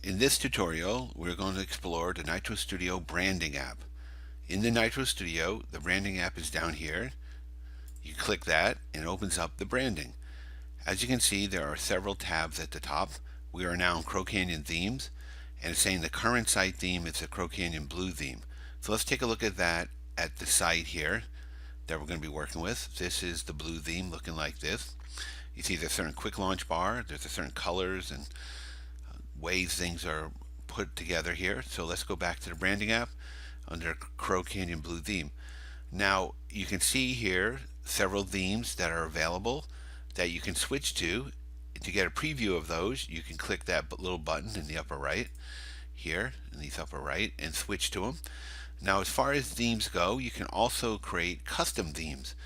In this tutorial, we're going to explore the NITRO Studio branding app. In the NITRO Studio, the branding app is down here. You click that and it opens up the branding. As you can see, there are several tabs at the top. We are now in Crow Canyon themes, and it's saying the current site theme is the Crow Canyon blue theme. So let's take a look at that at the site here that we're going to be working with. This is the blue theme looking like this. You see there's a certain quick launch bar, there's a certain colors and ways things are put together here. So let's go back to the branding app under Crow Canyon blue theme. Now you can see here several themes that are available that you can switch to. To get a preview of those, you can click that little button in the upper right here, in the upper right, and switch to them. Now as far as themes go, you can also create custom themes.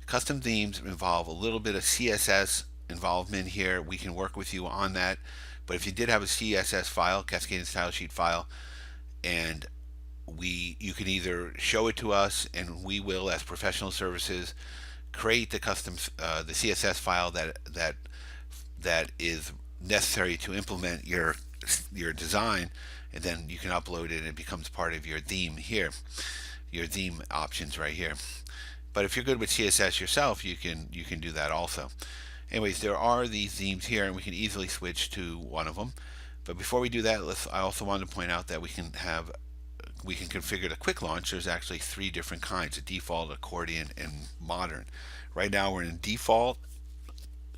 Custom themes involve a little bit of CSS involvement here. We can work with you on that. But if you did have a CSS file, cascading style sheet file, and you can either show it to us, and we will, as professional services, create the custom the CSS file that is necessary to implement your design, and then you can upload it and it becomes part of your theme here, your theme options right here. But if you're good with CSS yourself, you can do that also. Anyways, there are these themes here, and we can easily switch to one of them. But before we do that, I also want to point out that we can configure the quick launch. There's actually three different kinds: a default, accordion, and modern. Right now we're in default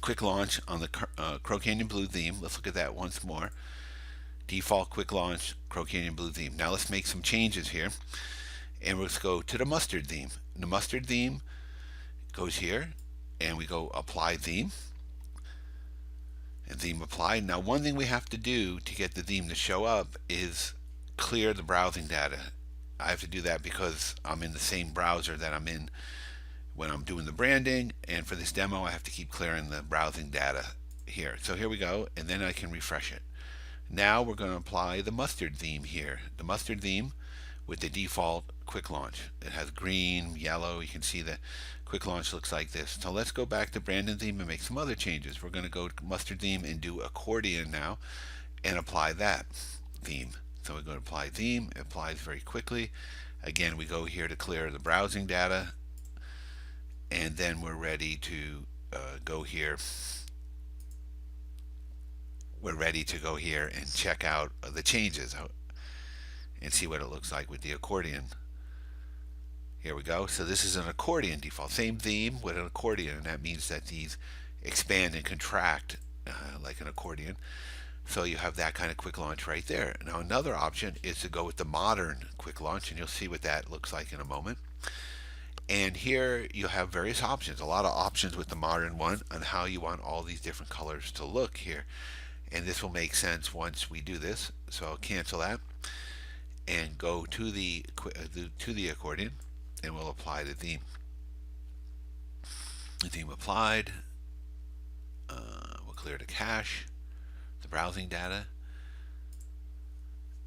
quick launch on the Crow Canyon blue theme. Let's look at that once more. Default quick launch, Crow Canyon blue theme. Now let's make some changes here, and let's go to the mustard theme. The mustard theme goes here, and we go apply theme, and theme applied. Now one thing we have to do to get the theme to show up is clear the browsing data. I have to do that because I'm in the same browser that I'm in when I'm doing the branding, and for this demo I have to keep clearing the browsing data here. So here we go, and then I can refresh it. Now we're going to apply the mustard theme here. The mustard theme with the default quick launch. It has green, yellow. You can see the quick launch looks like this. So let's go back to branding theme and make some other changes. We're going to go to mustard theme and do accordion now and apply that theme. So we're going to apply theme. It applies very quickly. Again, we go here to clear the browsing data, and then we're ready to go here. We're ready to go here and check out the changes and see what it looks like with the accordion. Here we go. So this is an accordion default. Same theme with an accordion, and that means that these expand and contract like an accordion. So you have that kind of quick launch right there. Now another option is to go with the modern quick launch, and you'll see what that looks like in a moment. And here you have various options, a lot of options with the modern one on how you want all these different colors to look here. And this will make sense once we do this. So I'll cancel that and go to the accordion, and we'll apply the theme. The theme applied. We'll clear the cache, the browsing data,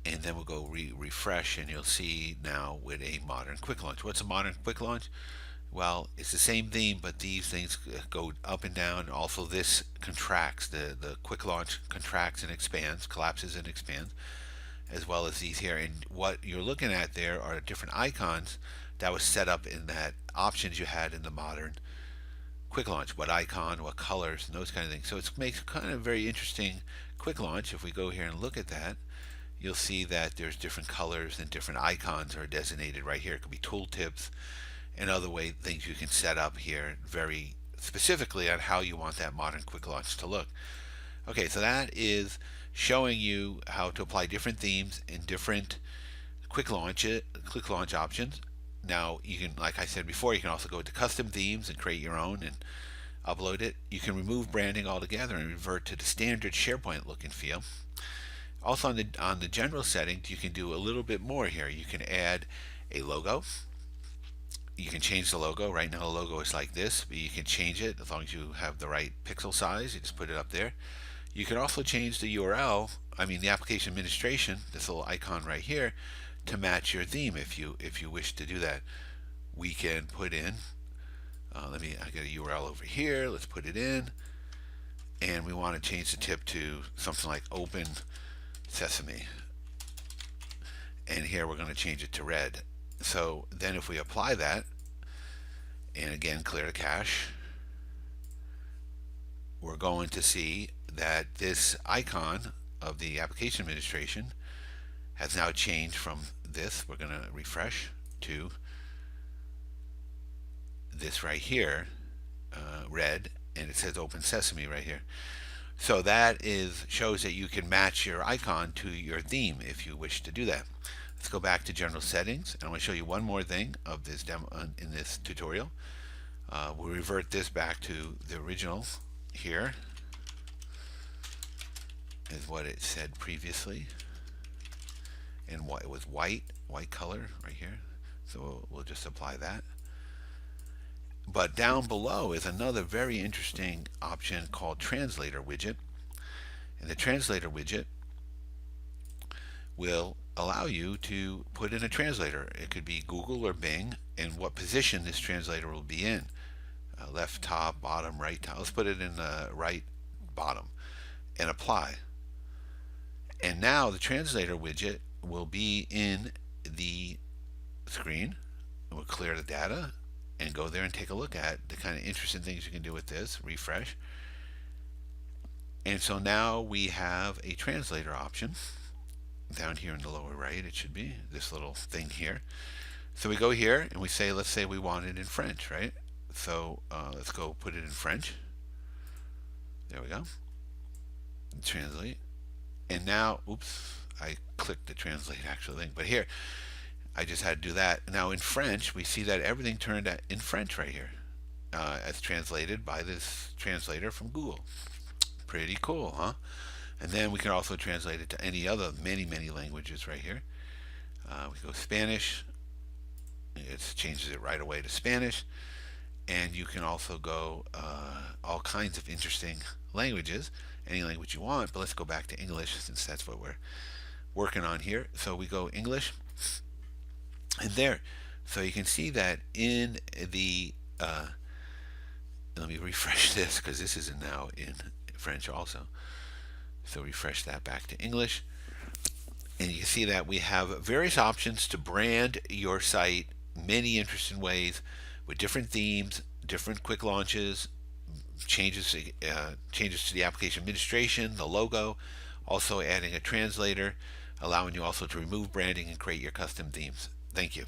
and then we'll go refresh, and you'll see now with a modern quick launch. What's a modern quick launch? Well, it's the same theme, but these things go up and down. Also, this contracts. The quick launch contracts and expands, collapses and expands, as well as these here. And what you're looking at there are different icons that was set up in that options you had in the modern quick launch. What icon, what colors, and those kind of things. So it makes kind of very interesting quick launch. If we go here and look at that, you'll see that there's different colors and different icons are designated right here. It could be tooltips and other things you can set up here very specifically on how you want that modern quick launch to look. Okay, so that is showing you how to apply different themes in different quick launch options. Now you can, like I said before, you can also go to custom themes and create your own and upload it. You can remove branding altogether and revert to the standard SharePoint look and feel. Also on the general settings, you can do a little bit more here. You can add a logo. You can change the logo. Right now the logo is like this, but you can change it as long as you have the right pixel size. You just put it up there. You can also change the URL, the application administration, this little icon right here, to match your theme if you wish to do that. We can put in, I got a URL over here. Let's put it in, and we want to change the tip to something like open Sesame. And here we're going to change it to red. So then if we apply that, and again clear the cache, we're going to see that this icon of the application administration has now changed from this. We're going to refresh to this right here, red, and it says Open Sesame right here. So that shows that you can match your icon to your theme if you wish to do that. Let's go back to General Settings, and I'm going to show you one more thing of this demo in this tutorial. We'll revert this back to the original. Here is what it said previously, and what it was white color right here. So we'll just apply that. But down below is another very interesting option called Translator Widget. And the Translator Widget will allow you to put in a translator. It could be Google or Bing, and what position this translator will be in. Left top, bottom, right top. Let's put it in the right bottom and apply. And now the Translator Widget will be in the screen. We'll clear the data and go there and take a look at the kind of interesting things you can do with this. Refresh. And so now we have a translator option down here in the lower right. It should be this little thing here. So we go here and we say, let's say we want it in French, right? So let's go put it in French. There we go. Translate. And now, oops, I clicked the translate actual thing, but here I just had to do that. Now in French, we see that everything turned out in French right here, as translated by this translator from Google. Pretty cool, huh? And then we can also translate it to any other many languages right here. We go Spanish. It changes it right away to Spanish. And you can also go all kinds of interesting languages, any language you want. But let's go back to English since that's what we're working on here. So we go English. And there, so you can see that in the, let me refresh this because this is now in French also. So refresh that back to English. And you can see that we have various options to brand your site, many interesting ways with different themes, different quick launches, changes to the application administration, the logo, also adding a translator, allowing you also to remove branding and create your custom themes. Thank you.